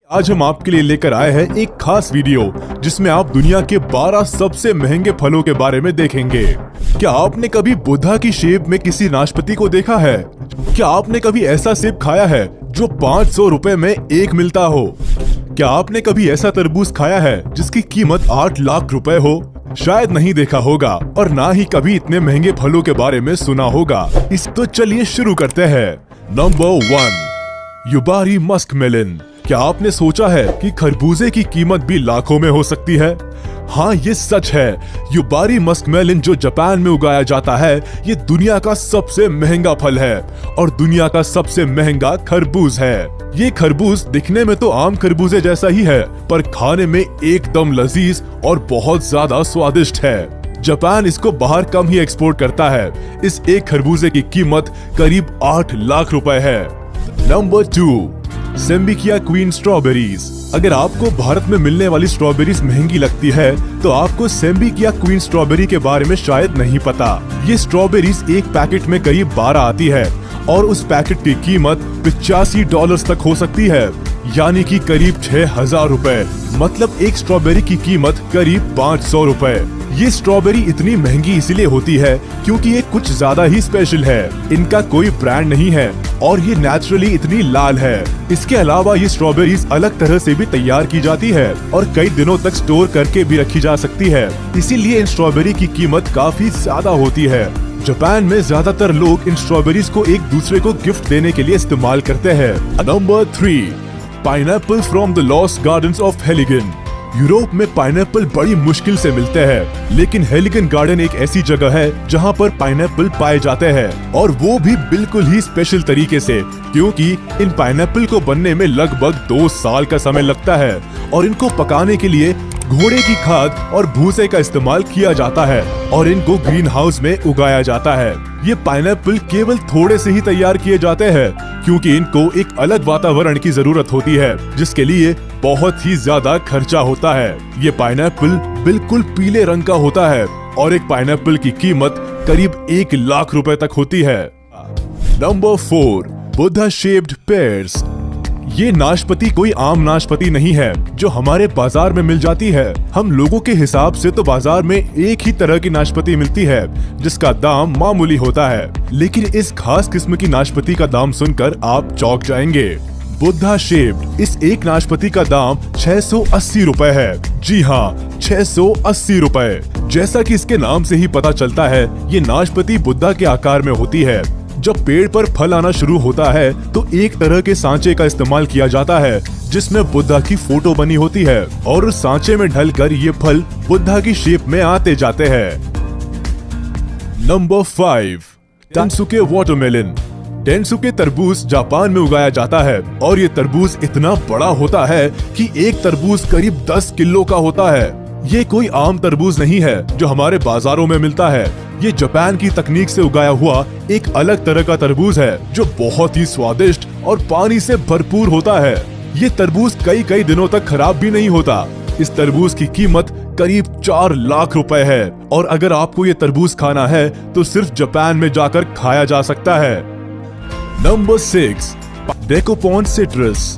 आज हम आपके लिए लेकर आए हैं एक खास वीडियो जिसमें आप दुनिया के 12 सबसे महंगे फलों के बारे में देखेंगे। क्या आपने कभी बुद्धा की शेप में किसी नाशपाती को देखा है? क्या आपने कभी ऐसा सेब खाया है जो 500 रुपए में एक मिलता हो? क्या आपने कभी ऐसा तरबूज खाया है जिसकी कीमत 8 लाख रुपए हो? शायद नहीं देखा होगा और ना ही कभी इतने महंगे फलों के बारे में सुना होगा। तो चलिए शुरू करते हैं। Number 1, Yubari muskmelon. क्या आपने सोचा है कि खरबूजे की कीमत भी लाखों में हो सकती है? हाँ, ये सच है। युबारी मस्कमेलन जो जापान में उगाया जाता है, ये दुनिया का सबसे महंगा फल है और दुनिया का सबसे महंगा खरबूज है। ये खरबूज दिखने में तो आम खरबूजे जैसा ही है, पर खाने में एकदम लजीज और बहुत ज्यादा स्वादिष्ट है। जापान इसको बाहर कम ही एक्सपोर्ट करता है। इस एक खरबूजे की कीमत करीब 8 लाख रुपए है। Number 2, Sembikiya queen strawberries. अगर आपको भारत में मिलने वाली स्ट्रॉबेरीज महंगी लगती है तो आपको सेम्बिकिया क्वीन स्ट्रॉबेरी के बारे में शायद नहीं पता। ये स्ट्रॉबेरीज एक पैकेट में करीब 12 आती है और उस पैकेट की कीमत $85 तक हो सकती है, यानी कि करीब 6000 रुपए। मतलब एक स्ट्रॉबेरी की कीमत करीब 500 रुपए। ये स्ट्रॉबेरी इतनी महंगी इसलिए होती है क्योंकि ये कुछ ज्यादा ही स्पेशल है। इनका कोई ब्रांड नहीं है और ये नेचुरली इतनी लाल है। इसके अलावा ये स्ट्रॉबेरीज अलग तरह से भी तैयार की जाती है और कई दिनों तक स्टोर करके भी रखी जा सकती है। इसीलिए इन स्ट्रॉबेरी की कीमत काफी ज्यादा होती है। जापान में ज्यादातर लोग इन स्ट्रॉबेरीज को एक दूसरे को गिफ्ट देने के लिए इस्तेमाल करते हैं। Number 3, pineapple from the Lost Gardens of Heligan. Europe में पाइनएप्पल बड़ी मुश्किल से मिलते हैं, लेकिन हेलिगन गार्डन एक ऐसी जगह है जहां पर पाइनएप्पल पाए जाते हैं और वो भी बिल्कुल ही स्पेशल तरीके से, क्योंकि इन पाइनएप्पल को बनने में लगभग 2 साल का समय लगता है और इनको पकाने के लिए घोड़े की खाद और भूसे का इस्तेमाल किया जाता है और इनको ग्रीन हाउस में उगाया जाता है। ये पाइनएप्पल केवल थोड़े से ही तैयार किए जाते हैं क्योंकि इनको एक अलग वातावरण की जरूरत होती है, जिसके लिए बहुत ही ज्यादा खर्चा होता है। ये पाइनएप्पल बिल्कुल पीले रंग का होता है और एक पाइनएप्पल की कीमत करीब 1 लाख रुपए तक होती है। Number 4, Buddha shaped pairs. ये नाशपाती कोई आम नाशपाती नहीं है जो हमारे बाजार में मिल जाती है। हम लोगों के हिसाब से तो बाजार में एक ही तरह की नाशपाती मिलती है जिसका दाम मामूली होता है, लेकिन इस खास किस्म की नाशपाती का दाम सुनकर आप चौंक जाएंगे। बुद्धा शेप्ड इस एक नाशपाती का दाम 680 रुपए है। जी हाँ, 680 रुपए। जैसा कि इसके नाम से ही पता चलता है, ये नाशपाती बुद्धा के आकार में होती है। जब पेड़ पर फल आना शुरू होता है तो एक तरह के सांचे का इस्तेमाल किया जाता है जिसमें बुद्धा की फोटो बनी होती है और उस सांचे में ढलकर ये फल बुद्धा की शेप में आते जाते हैं। Number 5, टेंसुके watermelon. टेंसुके तरबूज जापान में उगाया जाता है और ये तरबूज इतना बड़ा होता है कि एक तरबूज करीब 10 किलो का होता है। ये कोई आम तरबूज नहीं है जो हमारे बाजारों में मिलता है। ये जापान की तकनीक से उगाया हुआ एक अलग तरह का तरबूज है जो बहुत ही स्वादिष्ट और पानी से भरपूर होता है। ये तरबूज कई दिनों तक खराब भी नहीं होता। इस तरबूज की कीमत करीब 4 लाख रुपए है और अगर आपको ये तरबूज खाना है तो सिर्फ जापान में जाकर खाया जा सकता है। Number 6, Dekopon citrus.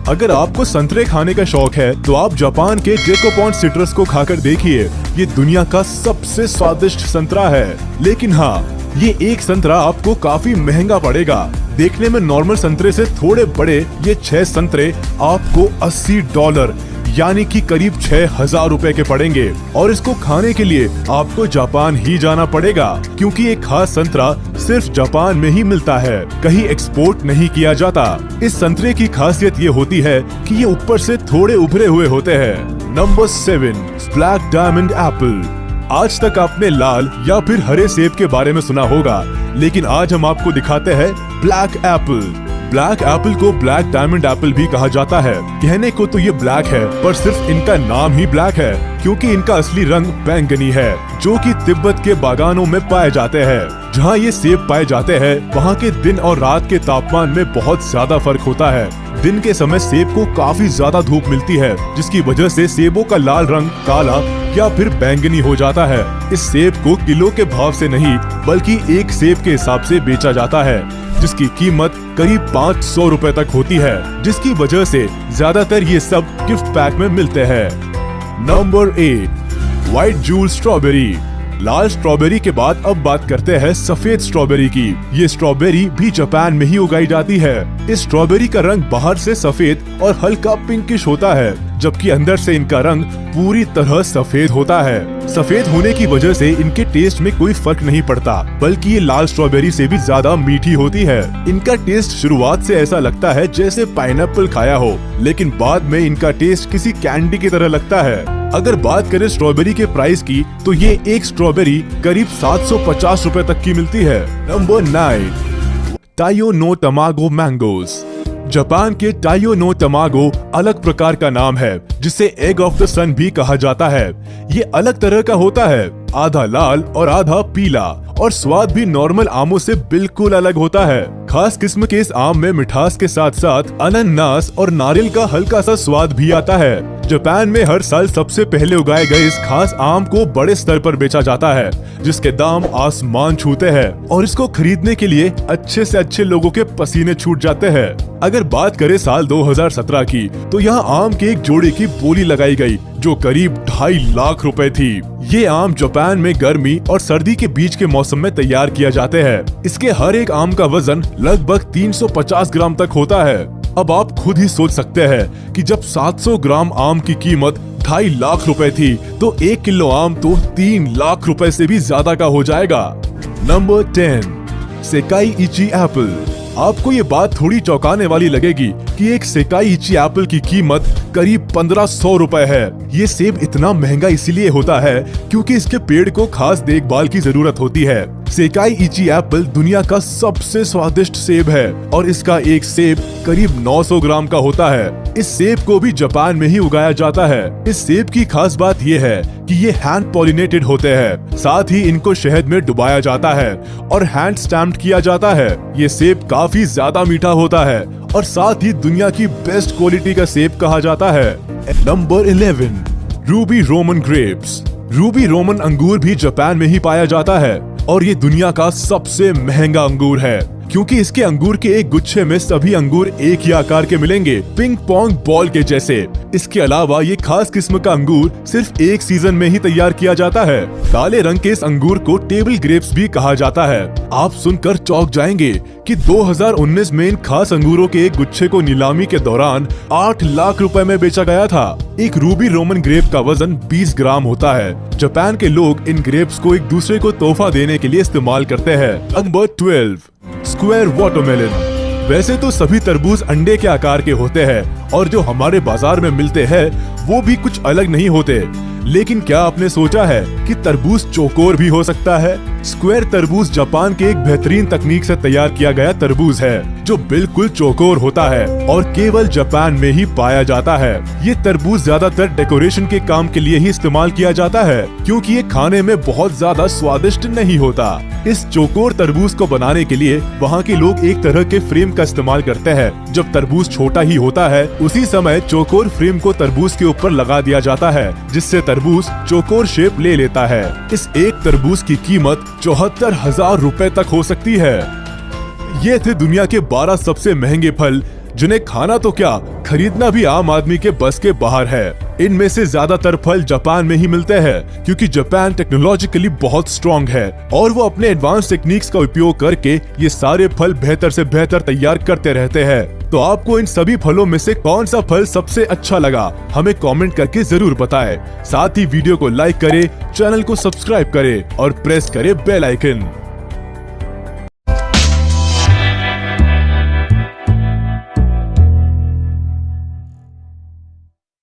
अगर आपको संतरे खाने का शौक है तो आप जापान के डेकोपॉन सिट्रस को खाकर देखिए। ये दुनिया का सबसे स्वादिष्ट संतरा है, लेकिन हाँ, ये एक संतरा आपको काफी महंगा पड़ेगा। देखने में नॉर्मल संतरे से थोड़े बड़े ये 6 संतरे आपको $80 यानी कि करीब 6000 रुपए के पड़ेंगे और इसको खाने के लिए आपको जापान ही जाना पड़ेगा क्योंकि ये खास संतरा सिर्फ जापान में ही मिलता है, कहीं एक्सपोर्ट नहीं किया जाता। इस संतरे की खासियत ये होती है कि ये ऊपर से थोड़े उभरे हुए होते हैं। Number 7, black diamond Apple. आज तक आपने लाल या फिर हरे सेब के बारे में सुना होगा, लेकिन आज हम आपको दिखाते हैं ब्लैक एप्पल। ब्लैक एप्पल को ब्लैक डायमंड एप्पल भी कहा जाता है। कहने को तो ये ब्लैक है, पर सिर्फ इनका नाम ही ब्लैक है क्योंकि इनका असली रंग बैंगनी है, जो कि तिब्बत के बागानों में पाए जाते हैं। जहाँ ये सेब पाए जाते हैं, वहाँ के दिन और रात के तापमान में बहुत ज्यादा फर्क होता है। दिन के समय सेब को काफी ज्यादा धूप मिलती है, जिसकी वजह से सेबों का लाल रंग काला या फिर बैंगनी हो जाता है। इस सेब को किलो के भाव से नहीं बल्कि एक सेब के हिसाब से बेचा जाता है, जिसकी कीमत करीब 500 रुपए तक होती है, जिसकी वजह से ज्यादातर ये सब गिफ्ट पैक में मिलते हैं। Number 8, white jewel strawberry. लाल स्ट्रॉबेरी के बाद अब बात करते हैं सफेद स्ट्रॉबेरी की। ये स्ट्रॉबेरी भी जापान में ही उगाई जाती है। इस स्ट्रॉबेरी का रंग बाहर से सफेद और हल्का पिंकिश होता है, जबकि अंदर से इनका रंग पूरी तरह सफेद होता है। सफेद होने की वजह से इनके टेस्ट में कोई फर्क नहीं पड़ता, बल्कि ये लाल स्ट्रॉबेरी से भी ज्यादा मीठी होती है। इनका टेस्ट शुरुआत से ऐसा लगता है जैसे पाइनएप्पल खाया हो, लेकिन बाद में इनका टेस्ट किसी कैंडी की तरह लगता है। अगर बात करें स्ट्रॉबेरी के प्राइस की, तो ये एक स्ट्रॉबेरी करीब 750 रुपए तक की मिलती है। Number 9, Taiyo no Tamago mangoes. Japan के टाइयो नो तमागो अलग प्रकार का नाम है, जिसे एग ऑफ द सन भी कहा जाता है। ये अलग तरह का होता है, आधा लाल और आधा पीला, और स्वाद भी नॉर्मल आमों से बिल्कुल अलग होता है। खास किस्म के इस आम में मिठास के साथ साथ अनानास और नारियल का हल्का सा स्वाद भी आता है। जापान में हर साल सबसे पहले उगाए गए इस खास आम को बड़े स्तर पर बेचा जाता है, जिसके दाम आसमान छूते हैं, और इसको खरीदने के लिए अच्छे से अच्छे लोगों के पसीने छूट जाते हैं। अगर बात करें साल 2017 की, तो यहाँ आम के एक जोड़े की बोली लगाई गई, जो करीब 2.5 लाख रुपए थी। ये आम जापान में गर्मी और सर्दी के बीच के मौसम में तैयार किया जाते हैं। इसके हर एक आम का वजन लगभग 350 ग्राम तक होता है। अब आप खुद ही सोच सकते हैं कि जब 700 ग्राम आम की कीमत 2.5 लाख रुपए थी, तो 1 किलो आम तो 3 लाख रुपए से भी ज्यादा का हो जाएगा। Number 10, Sekai Ichi apple. आपको ये बात थोड़ी चौंकाने वाली लगेगी कि एक सेकाई इची एप्पल की कीमत करीब 1500 रुपए है। ये सेब इतना महंगा इसलिए होता है क्योंकि इसके पेड़ को खास देखभाल की जरूरत होती है। सेकाई इची एप्पल दुनिया का सबसे स्वादिष्ट सेब है, और इसका एक सेब करीब 900 ग्राम का होता है। इस सेब को भी जापान में ही उगाया जाता है। इस सेब की खास बात ये है कि ये हैंड पॉलिनेटेड होते हैं, साथ ही इनको शहद में डुबाया जाता है और हैंड स्टैम्प्ड किया जाता है। ये सेब काफी ज्यादा मीठा होता है और साथ ही दुनिया की बेस्ट क्वालिटी का सेब कहा जाता है। Number 11, Ruby Roman grapes. Ruby Roman अंगूर भी जापान में ही पाया जाता है, और ये दुनिया का सबसे महंगा अंगूर है, क्योंकि इसके अंगूर के एक गुच्छे में सभी अंगूर एक ही आकार के मिलेंगे, पिंग पोंग बॉल के जैसे। इसके अलावा ये खास किस्म का अंगूर सिर्फ एक सीजन में ही तैयार किया जाता है। काले रंग के इस अंगूर को टेबल ग्रेप्स भी कहा जाता है। आप सुनकर चौंक जाएंगे कि 2019 में इन खास अंगूरों के एक गुच्छे को नीलामी के दौरान 8 लाख रुपए में बेचा गया था। एक रूबी रोमन ग्रेप का वजन 20 ग्राम होता है। जापान के लोग इन ग्रेप्स को एक दूसरे को तोहफा देने के लिए इस्तेमाल करते हैं। Number 12, square watermelon. वैसे तो सभी तरबूज अंडे के आकार के होते हैं, और जो हमारे बाजार में मिलते हैं वो भी कुछ अलग नहीं होते, लेकिन क्या आपने सोचा है कि तरबूज चौकोर भी हो सकता है? स्क्वायर तरबूज जापान के एक बेहतरीन तकनीक से तैयार किया गया तरबूज है, जो बिल्कुल चौकोर होता है और केवल जापान में ही पाया जाता है। ये तरबूज ज्यादातर डेकोरेशन के काम के लिए ही इस्तेमाल किया जाता है, क्योंकि ये खाने में बहुत ज्यादा स्वादिष्ट नहीं होता। इस चौकोर तरबूज को बनाने के लिए वहाँ के लोग एक तरह के फ्रेम का इस्तेमाल करते हैं। जब तरबूज छोटा ही होता है, उसी समय चौकोर फ्रेम को तरबूज के ऊपर लगा दिया जाता है, जिससे तरबूज चौकोर शेप ले लेता है। इस एक तरबूज की कीमत 74,000 रुपए तक हो सकती है। ये थे दुनिया के 12 सबसे महंगे फल, जिन्हें खाना तो क्या, खरीदना भी आम आदमी के बस के बाहर है। इनमें से ज्यादातर फल जापान में ही मिलते हैं, क्योंकि जापान टेक्नोलॉजिकली बहुत स्ट्रॉन्ग है और वो अपने एडवांस टेक्निक्स का उपयोग करके ये सारे फल बेहतर से बेहतर तैयार करते रहते हैं। तो आपको इन सभी फलों में से कौन सा फल सबसे अच्छा लगा, हमें कमेंट करके जरूर बताएं। साथ ही वीडियो को लाइक करें, चैनल को सब्सक्राइब करें और प्रेस करें बेल आइकन।